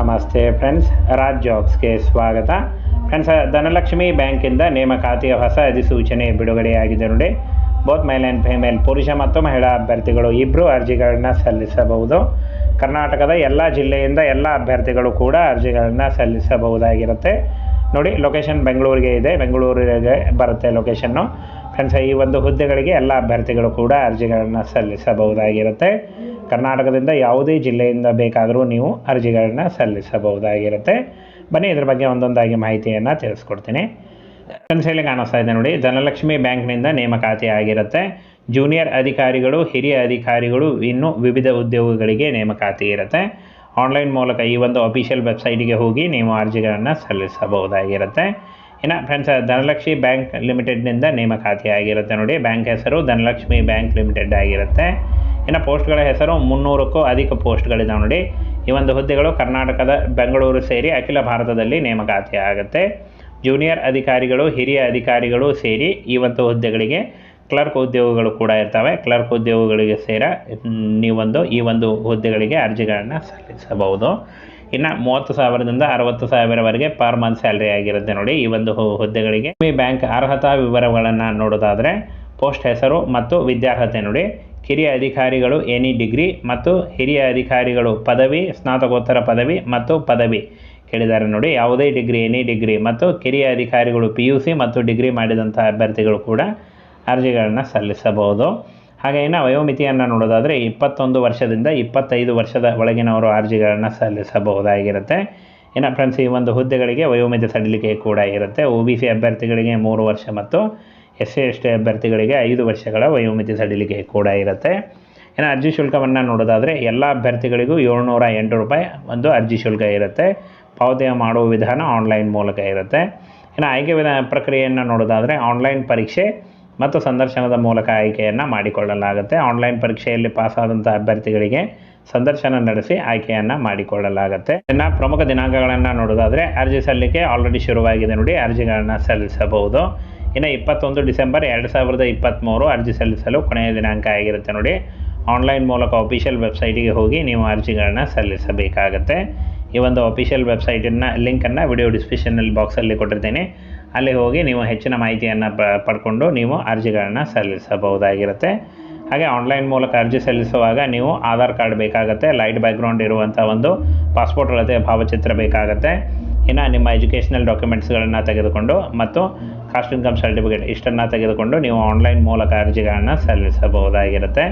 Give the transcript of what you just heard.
ನಮಸ್ತೆ ಫ್ರೆಂಡ್ಸ್, ರಾಜ್ ಜಾಬ್ಸ್ಗೆ ಸ್ವಾಗತ. ಫ್ರೆಂಡ್ಸ್, ಧನಲಕ್ಷ್ಮಿ ಬ್ಯಾಂಕಿಂದ ನೇಮಕಾತಿಯ ಹೊಸ ಅಧಿಸೂಚನೆ ಬಿಡುಗಡೆಯಾಗಿದೆ ನೋಡಿ. ಬೋತ್ ಮೇಲ್ ಆ್ಯಂಡ್ ಫಿಮೇಲ್, ಪುರುಷ ಮತ್ತು ಮಹಿಳಾ ಅಭ್ಯರ್ಥಿಗಳು ಇಬ್ಬರು ಅರ್ಜಿಗಳನ್ನು ಸಲ್ಲಿಸಬಹುದು. ಕರ್ನಾಟಕದ ಎಲ್ಲ ಜಿಲ್ಲೆಯಿಂದ ಎಲ್ಲ ಅಭ್ಯರ್ಥಿಗಳು ಕೂಡ ಅರ್ಜಿಗಳನ್ನು ಸಲ್ಲಿಸಬಹುದಾಗಿರುತ್ತೆ ನೋಡಿ. ಲೊಕೇಶನ್ ಬೆಂಗಳೂರಿಗೆ ಇದೆ, ಬೆಂಗಳೂರಿಗೆ ಬರುತ್ತೆ ಲೊಕೇಶನ್ನು. ಫ್ರೆಂಡ್ಸ್, ಈ ಒಂದು ಹುದ್ದೆಗಳಿಗೆ ಎಲ್ಲ ಅಭ್ಯರ್ಥಿಗಳು ಕೂಡ ಅರ್ಜಿಗಳನ್ನು ಸಲ್ಲಿಸಬಹುದಾಗಿರುತ್ತೆ. ಕರ್ನಾಟಕದಿಂದ ಯಾವುದೇ ಜಿಲ್ಲೆಯಿಂದ ಬೇಕಾದರೂ ನೀವು ಅರ್ಜಿಗಳನ್ನು ಸಲ್ಲಿಸಬಹುದಾಗಿರುತ್ತೆ. ಬನ್ನಿ ಇದ್ರ ಬಗ್ಗೆ ಒಂದೊಂದಾಗಿ ಮಾಹಿತಿಯನ್ನು ತಿಳಿಸ್ಕೊಡ್ತೀನಿ. ಫ್ರೆಂಡ್ಸ್, ಇಲ್ಲಿ ಕಾಣಿಸ್ತಾ ಇದೆ ನೋಡಿ, ಧನಲಕ್ಷ್ಮಿ ಬ್ಯಾಂಕ್ನಿಂದ ನೇಮಕಾತಿ ಆಗಿರುತ್ತೆ. ಜೂನಿಯರ್ ಅಧಿಕಾರಿಗಳು, ಹಿರಿಯ ಅಧಿಕಾರಿಗಳು, ಇನ್ನೂ ವಿವಿಧ ಉದ್ಯೋಗಗಳಿಗೆ ನೇಮಕಾತಿ ಇರುತ್ತೆ. ಆನ್ಲೈನ್ ಮೂಲಕ ಈ ಒಂದು ಅಫಿಷಿಯಲ್ ವೆಬ್ಸೈಟಿಗೆ ಹೋಗಿ ನೀವು ಅರ್ಜಿಗಳನ್ನು ಸಲ್ಲಿಸಬಹುದಾಗಿರುತ್ತೆ. ಇನ್ನು ಫ್ರೆಂಡ್ಸ್, ಧನಲಕ್ಷ್ಮಿ ಬ್ಯಾಂಕ್ ಲಿಮಿಟೆಡ್ನಿಂದ ನೇಮಕಾತಿ ಆಗಿರುತ್ತೆ ನೋಡಿ. ಬ್ಯಾಂಕ್ ಹೆಸರು ಧನಲಕ್ಷ್ಮಿ ಬ್ಯಾಂಕ್ ಲಿಮಿಟೆಡ್ ಆಗಿರುತ್ತೆ. ಇನ್ನು ಪೋಸ್ಟ್ಗಳ ಹೆಸರು 300ಕ್ಕೂ ಅಧಿಕ ಪೋಸ್ಟ್ಗಳಿದ್ದಾವೆ ನೋಡಿ. ಈ ಒಂದು ಹುದ್ದೆಗಳು ಕರ್ನಾಟಕದ ಬೆಂಗಳೂರು ಸೇರಿ ಅಖಿಲ ಭಾರತದಲ್ಲಿ ನೇಮಕಾತಿ ಆಗುತ್ತೆ. ಜೂನಿಯರ್ ಅಧಿಕಾರಿಗಳು, ಹಿರಿಯ ಅಧಿಕಾರಿಗಳು ಸೇರಿ ಈ ಒಂದು ಹುದ್ದೆಗಳಿಗೆ ಕ್ಲರ್ಕ್ ಉದ್ಯೋಗಗಳು ಕೂಡ ಇರ್ತವೆ. ಕ್ಲರ್ಕ್ ಉದ್ಯೋಗಗಳಿಗೆ ಈ ಒಂದು ಹುದ್ದೆಗಳಿಗೆ ಅರ್ಜಿಗಳನ್ನು ಸಲ್ಲಿಸಬಹುದು. ಇನ್ನು 30,000ದಿಂದ 60,000ವರೆಗೆ ಪರ್ ಮಂತ್ ಸ್ಯಾಲ್ರಿ ಆಗಿರುತ್ತೆ ನೋಡಿ ಈ ಒಂದು ಹುದ್ದೆಗಳಿಗೆ. ಬ್ಯಾಂಕ್ ಅರ್ಹತಾ ವಿವರಗಳನ್ನು ನೋಡೋದಾದರೆ, ಪೋಸ್ಟ್ ಹೆಸರು ಮತ್ತು ವಿದ್ಯಾರ್ಹತೆ ನೋಡಿ. ಕಿರಿಯ ಅಧಿಕಾರಿಗಳು ಎನಿ ಡಿಗ್ರಿ ಮತ್ತು ಹಿರಿಯ ಅಧಿಕಾರಿಗಳು ಪದವಿ, ಸ್ನಾತಕೋತ್ತರ ಪದವಿ ಮತ್ತು ಪದವಿ ಕೇಳಿದ್ದಾರೆ ನೋಡಿ. ಯಾವುದೇ ಡಿಗ್ರಿ, ಎನಿ ಡಿಗ್ರಿ ಮತ್ತು ಕಿರಿಯ ಅಧಿಕಾರಿಗಳು PUC ಮತ್ತು ಡಿಗ್ರಿ ಮಾಡಿದಂಥ ಅಭ್ಯರ್ಥಿಗಳು ಕೂಡ ಅರ್ಜಿಗಳನ್ನು ಸಲ್ಲಿಸಬಹುದು. ಹಾಗೆ ಇನ್ನು ವಯೋಮಿತಿಯನ್ನು ನೋಡೋದಾದರೆ 21 ವರ್ಷದಿಂದ 25 ವರ್ಷದ ಒಳಗಿನವರು ಅರ್ಜಿಗಳನ್ನು ಸಲ್ಲಿಸಬಹುದಾಗಿರುತ್ತೆ. ಇನ್ನು ಫ್ರೆಂಡ್ಸ್, ಈ ಒಂದು ಹುದ್ದೆಗಳಿಗೆ ವಯೋಮಿತಿ ಸಡಿಲಿಕೆ ಕೂಡ ಇರುತ್ತೆ. OBC ಅಭ್ಯರ್ಥಿಗಳಿಗೆ 3 ವರ್ಷ ಮತ್ತು SC/ST ಅಭ್ಯರ್ಥಿಗಳಿಗೆ 5 ವರ್ಷಗಳ ವಯೋಮಿತಿ ಸಡಿಲಿಕೆ ಕೂಡ ಇರುತ್ತೆ. ಇನ್ನು ಅರ್ಜಿ ಶುಲ್ಕವನ್ನು ನೋಡೋದಾದರೆ ಎಲ್ಲ ಅಭ್ಯರ್ಥಿಗಳಿಗೂ 708 ರೂಪಾಯಿ ಒಂದು ಅರ್ಜಿ ಶುಲ್ಕ ಇರುತ್ತೆ. ಪಾವತಿ ಮಾಡುವ ವಿಧಾನ ಆನ್ಲೈನ್ ಮೂಲಕ ಇರುತ್ತೆ. ಇನ್ನು ಆಯ್ಕೆ ಪ್ರಕ್ರಿಯೆಯನ್ನು ನೋಡೋದಾದರೆ, ಆನ್ಲೈನ್ ಪರೀಕ್ಷೆ ಮತ್ತು ಸಂದರ್ಶನದ ಮೂಲಕ ಆಯ್ಕೆಯನ್ನು ಮಾಡಿಕೊಳ್ಳಲಾಗುತ್ತೆ. ಆನ್ಲೈನ್ ಪರೀಕ್ಷೆಯಲ್ಲಿ ಪಾಸಾದಂಥ ಅಭ್ಯರ್ಥಿಗಳಿಗೆ ಸಂದರ್ಶನ ನಡೆಸಿ ಆಯ್ಕೆಯನ್ನು ಮಾಡಿಕೊಳ್ಳಲಾಗುತ್ತೆ. ಇನ್ನು ಪ್ರಮುಖ ದಿನಾಂಕಗಳನ್ನು ನೋಡೋದಾದರೆ, ಅರ್ಜಿ ಸಲ್ಲಿಕೆ ಆಲ್ರೆಡಿ ಶುರುವಾಗಿದೆ ನೋಡಿ, ಅರ್ಜಿಗಳನ್ನು ಸಲ್ಲಿಸಬಹುದು. ಇನ್ನು 21 ಡಿಸೆಂಬರ್ 2023 ಅರ್ಜಿ ಸಲ್ಲಿಸಲು ಕೊನೆಯ ದಿನಾಂಕ ಆಗಿರುತ್ತೆ ನೋಡಿ. ಆನ್ಲೈನ್ ಮೂಲಕ ಅಫಿಷಿಯಲ್ ವೆಬ್ಸೈಟಿಗೆ ಹೋಗಿ ನೀವು ಅರ್ಜಿಗಳನ್ನು ಸಲ್ಲಿಸಬೇಕಾಗತ್ತೆ. ಈ ಒಂದು ಅಫಿಷಿಯಲ್ ವೆಬ್ಸೈಟಿನ ಲಿಂಕನ್ನು ವಿಡಿಯೋ ಡಿಸ್ಕ್ರಿಪ್ಷನಲ್ಲಿ ಬಾಕ್ಸಲ್ಲಿ ಕೊಟ್ಟಿರ್ತೀನಿ. ಅಲ್ಲಿ ಹೋಗಿ ನೀವು ಹೆಚ್ಚಿನ ಮಾಹಿತಿಯನ್ನು ಪಡ್ಕೊಂಡು ನೀವು ಅರ್ಜಿಗಳನ್ನು ಸಲ್ಲಿಸಬಹುದಾಗಿರುತ್ತೆ. ಹಾಗೆ ಆನ್ಲೈನ್ ಮೂಲಕ ಅರ್ಜಿ ಸಲ್ಲಿಸುವಾಗ ನೀವು ಆಧಾರ್ ಕಾರ್ಡ್ ಬೇಕಾಗುತ್ತೆ, ಲೈಟ್ ಬ್ಯಾಕ್ಗ್ರೌಂಡ್ ಇರುವಂಥ ಒಂದು ಪಾಸ್ಪೋರ್ಟ್ ಅಳತೆಯ ಭಾವಚಿತ್ರ ಬೇಕಾಗುತ್ತೆ. ಇನ್ನು ನಿಮ್ಮ ಎಜುಕೇಷನಲ್ ಡಾಕ್ಯುಮೆಂಟ್ಸ್ಗಳನ್ನು ತೆಗೆದುಕೊಂಡು ಮತ್ತು ಕಾಸ್ಟ್ ಇನ್ಕಮ್ ಸರ್ಟಿಫಿಕೇಟ್ ಇಷ್ಟನ್ನು ತೆಗೆದುಕೊಂಡು ನೀವು ಆನ್ಲೈನ್ ಮೂಲಕ ಅರ್ಜಿಗಳನ್ನು ಸಲ್ಲಿಸಬಹುದಾಗಿರುತ್ತೆ.